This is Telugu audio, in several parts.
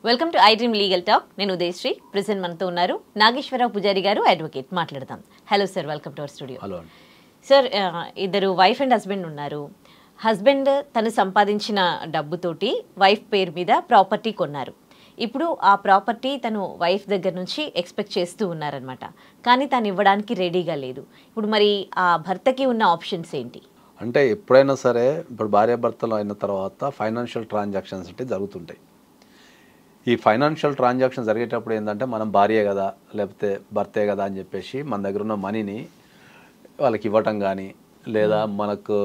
Welcome to iDream legal talk. నేను ఉదయశ్రీ. ప్రెసెంట్ మనతో ఉన్నారు నాగేశ్వరరావు పూజారి గారు, అడ్వకేట్. మాట్లాడదాం. Hello sir, welcome to our studio. Hello sir, ఇద్దరు వైఫ్ అండ్ హస్బెండ్ ఉన్నారు. హస్బెండ్ తను సంపాదించిన డబ్బుతోటి వైఫ్ పేరు మీద ప్రాపర్టీ కొన్నారు. ఇప్పుడు ఆ ప్రాపర్టీ తను వైఫ్ దగ్గర నుంచి ఎక్స్పెక్ట్ చేస్తూ ఉన్నారనమాట. కానీ తను ఇవ్వడానికి రెడీగా లేదు. ఇప్పుడు మరి ఆ భర్తకి ఉన్న ఆప్షన్స్ ఏంటి? అంటే ఎప్పుడైనా సరే ఇప్పుడు భార్యాభర్తలు అయిన తర్వాత ఫైనాన్షియల్ ట్రాన్సాక్షన్స్ అంటే జరుగుతుంటాయి. ఈ ఫైనాన్షియల్ ట్రాన్సాక్షన్ జరిగేటప్పుడు ఏంటంటే మనం భార్యే కదా లేకపోతే భర్తే కదా అని చెప్పేసి మన దగ్గర ఉన్న మనీని వాళ్ళకి ఇవ్వటం కానీ లేదా మనకు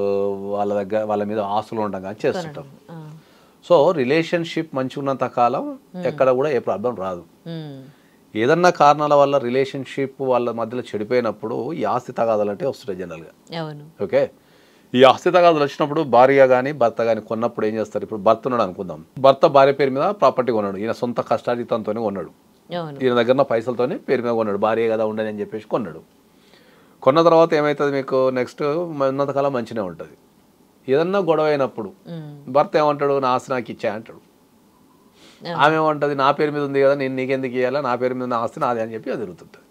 వాళ్ళ మీద ఆస్తులు ఉండడం కానీ చేస్తుంటాం. సో రిలేషన్షిప్ మంచిగా ఉన్నంత కాలం ఎక్కడ కూడా ఏ ప్రాబ్లం రాదు. ఏదన్నా కారణాల వల్ల రిలేషన్షిప్ వాళ్ళ మధ్యలో చెడిపోయినప్పుడు ఈ ఆస్తి తగాదాలంటే వస్తున్నాయి జనరల్గా. ఓకే, ఈ ఆస్తి తగాదాలు వచ్చినప్పుడు భార్య కానీ భర్త కానీ కొన్నప్పుడు ఏం చేస్తారు? ఇప్పుడు భర్త ఉన్నాడు అనుకుందాం. భర్త భార్య పేరు మీద ప్రాపర్టీ కొన్నాడు. ఈయన సొంత కష్టార్జితంతోనే కొన్నాడు. ఈయన దగ్గర పైసలతోనే పేరు మీద కొన్నాడు. భార్య కదా ఉండని అని చెప్పేసి కొన్నాడు. కొన్న తర్వాత ఏమవుతుంది? మీకు నెక్స్ట్ ఉన్నంతకాలం మంచిగా ఉంటుంది. ఏదన్నా గొడవ అయినప్పుడు భర్త ఏమంటాడు? నా ఆస్తి నాకు ఇచ్చా అంటాడు. ఆమె ఏమంటుంది? నా పేరు మీద ఉంది కదా, నేను నీకెందుకు ఇవ్వాలా, నా పేరు మీద ఉన్న ఆస్తి నాది అని చెప్పి అది తిరుగుతుంటుంది.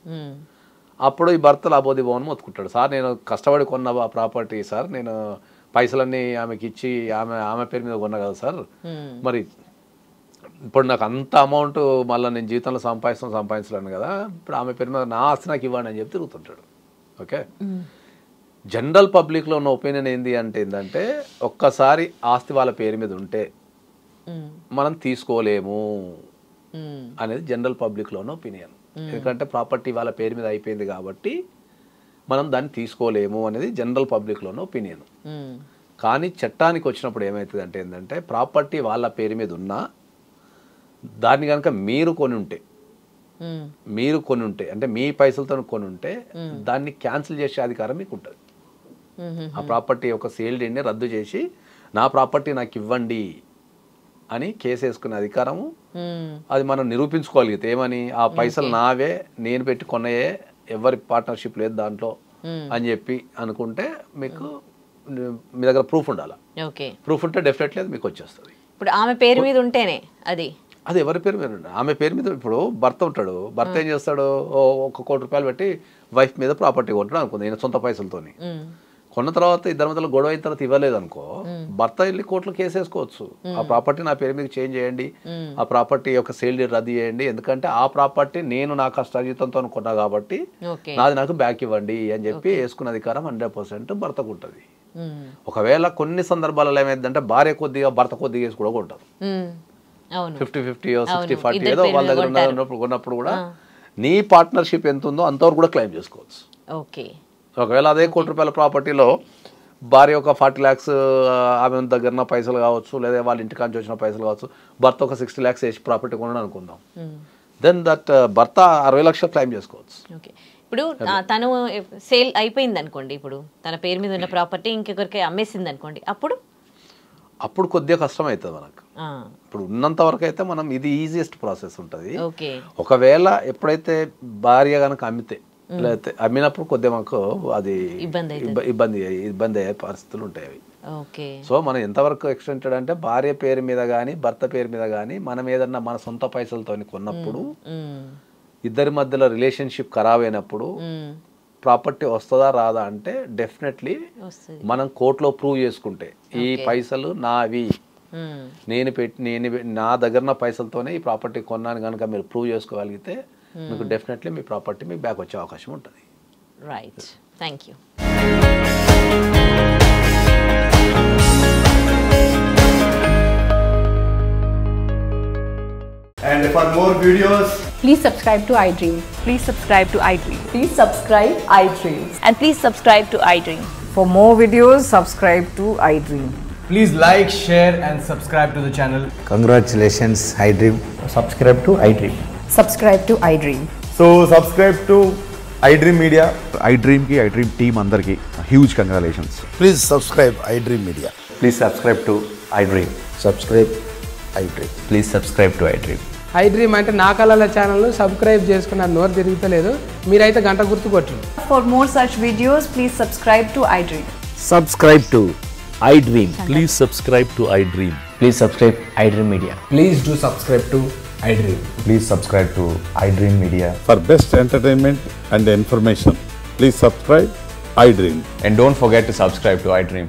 అప్పుడు ఈ భర్తలు అబోధి భవన్ మొత్తుకుంటాడు. సార్, నేను కష్టపడి కొన్న ప్రాపర్టీ సార్, నేను పైసలన్నీ ఆమెకి ఇచ్చి ఆమె పేరు మీద కొన్నా కదా సార్, మరి ఇప్పుడు నాకు అంత అమౌంట్ మళ్ళీ నేను జీవితంలో సంపాదించలేను కదా, ఇప్పుడు ఆమె పేరు మీద నా ఆస్తి నాకు ఇవ్వండి అని చెప్పి తిరుగుతుంటాడు. ఓకే, జనరల్ పబ్లిక్లో ఉన్న ఒపీనియన్ ఏంటంటే ఒక్కసారి ఆస్తి వాళ్ళ పేరు మీద ఉంటే మనం తీసుకోలేము అనేది జనరల్ పబ్లిక్లో ఉన్న ఒపీనియన్. ఎందుకంటే ప్రాపర్టీ వాళ్ళ పేరు మీద అయిపోయింది కాబట్టి మనం దాన్ని తీసుకోలేము అనేది జనరల్ పబ్లిక్లో ఉన్న ఒపీనియన్. కానీ చట్టానికి వచ్చినప్పుడు ఏమవుతుంది అంటే ప్రాపర్టీ వాళ్ళ పేరు మీద ఉన్నా దాన్ని కనుక మీరు కొని ఉంటే అంటే మీ పైసలతో కొని ఉంటే దాన్ని క్యాన్సిల్ చేసే అధికారం మీకు ఉంటుంది. ఆ ప్రాపర్టీ యొక్క సేల్ డీడ్ని రద్దు చేసి నా ప్రాపర్టీ నాకు ఇవ్వండి అని కేసు వేసుకునే అధికారము అది మనం నిరూపించుకోగలిగితే ఏమని, ఆ పైసలు నావే, నేను పెట్టి కొన్నయే, ఎవరి పార్ట్నర్షిప్ లేదు దాంట్లో అని చెప్పి అనుకుంటే మీకు మీ దగ్గర ప్రూఫ్ ఉండాలి. ప్రూఫ్ ఉంటే డెఫినెట్లీ అది మీకు వచ్చేస్తుంది. ఇప్పుడు ఆమె పేరు మీద ఉంటేనే అది ఎవరి పేరు మీద ఉండాలి? ఆమె పేరు మీద. ఇప్పుడు భర్త ఉంటాడు. భర్త ఏం చేస్తాడు? 1 కోటి రూపాయలు పెట్టి వైఫ్ మీద ప్రాపర్టీ కొంటాడు అనుకుంది ఈయన సొంత పైసలతోని. కొన్న తర్వాత ఇద్దరి మధ్యలో గొడవ అయిన తర్వాత ఇవ్వలేదు అనుకో, భర్త వెళ్ళి కోర్టులో కేసు వేసుకోవచ్చు. ఆ ప్రాపర్టీ నా పేరు మీద చేంజ్ చేయండి, ఆ ప్రాపర్టీ యొక్క సేల్ డీడ్ రద్దు చేయండి, ఎందుకంటే ఆ ప్రాపర్టీ నేను నా కష్టార్జితంతో కొన్నా కాబట్టి నాది నాకు బ్యాక్ ఇవ్వండి అని చెప్పి వేసుకున్న అధికారం 100% భర్తకు ఉంటుంది. ఒకవేళ కొన్ని సందర్భాలలో ఏమైందంటే భార్య కొద్దిగా భర్త కొద్దిగా వేసి కూడా కొంటారు. 50-50 60-40 ఏదో వాళ్ళ దగ్గర కొన్నప్పుడు కూడా నీ పార్ట్నర్షిప్ ఎంత ఉందో అంతవరకు కూడా క్లెయిమ్ చేసుకోవచ్చు. ఒకవేళ అదే 1 కోటి రూపాయల ప్రాపర్టీలో భార్య ఒక 40 lakhs ఆమె దగ్గర పైసలు కావచ్చు, లేదా వాళ్ళ ఇంటి కాంచి వచ్చిన పైసలు కావచ్చు, భర్త ఒక 60 lakhs వేసి ప్రాపర్టీ కొనడం అనుకుందాం, దెన్ దట్ భర్త 60 లక్షలు క్లెయిమ్ చేసుకోవచ్చు. ఇప్పుడు తను సేల్ అయిపోయింది అనుకోండి, ఇప్పుడు తన పేరు మీద ఉన్న ప్రాపర్టీ ఇంకొకరికి అమ్మేసింది అనుకోండి, అప్పుడు కొద్దిగా కష్టం అవుతుంది మనకు. ఇప్పుడు ఉన్నంత వరకు అయితే మనం ఇది ఈజియెస్ట్ ప్రాసెస్ ఉంటుంది. ఒకవేళ ఎప్పుడైతే భార్య కనుక అమ్మితే లేకపోతే అమ్మినప్పుడు కొద్దిగా మాకు అది ఇబ్బంది అయ్యే పరిస్థితులు ఉంటాయి అవి. సో మనం ఎంతవరకు ఎక్స్టెంటెడ్ అంటే భార్య పేరు మీద కానీ భర్త పేరు మీద కానీ మనం ఏదన్నా మన సొంత పైసలతో కొన్నప్పుడు ఇద్దరి మధ్యలో రిలేషన్షిప్ ఖరాబ్ అయినప్పుడు ప్రాపర్టీ వస్తుందా రాదా అంటే డెఫినెట్లీ మనం కోర్టులో ప్రూవ్ చేసుకుంటే ఈ పైసలు నావి, నేను నా దగ్గర పైసలతోనే ఈ ప్రాపర్టీ కొన్నాను కనుక మీరు ప్రూవ్ చేసుకోగలిగితే మీకు డెఫినెట్లీ మీ ప్రాపర్టీ మీకు బ్యాక్ వచ్చే అవకాశం ఉంటుంది. Right, thank you. And for more videos, please subscribe to iDream. Please subscribe to iDream. Please subscribe iDream. And please subscribe to iDream. For more videos, subscribe to iDream. please like, share and subscribe to the channel. Congratulations, iDream. Subscribe to iDream. Subscribe to iDream. So subscribe to iDream Media. iDream ki iDream team andarki huge congratulations. Please subscribe iDream Media. Please subscribe to iDream. Subscribe iDream. Please subscribe to iDream. iDream అంటే నా కళల ఛానల్ సబ్స్క్రైబ్ చేసుకున్న నోరు తిరుగుతలేదు, మీరైతే గంట గుర్తు కొట్టండి. For more such videos, please subscribe to iDream. Subscribe to iDream. Please subscribe to iDream. Please subscribe iDream Media. Please do subscribe to iDream. Please subscribe to iDream Media. For best entertainment and information, please subscribe iDream. And don't forget to subscribe to iDream.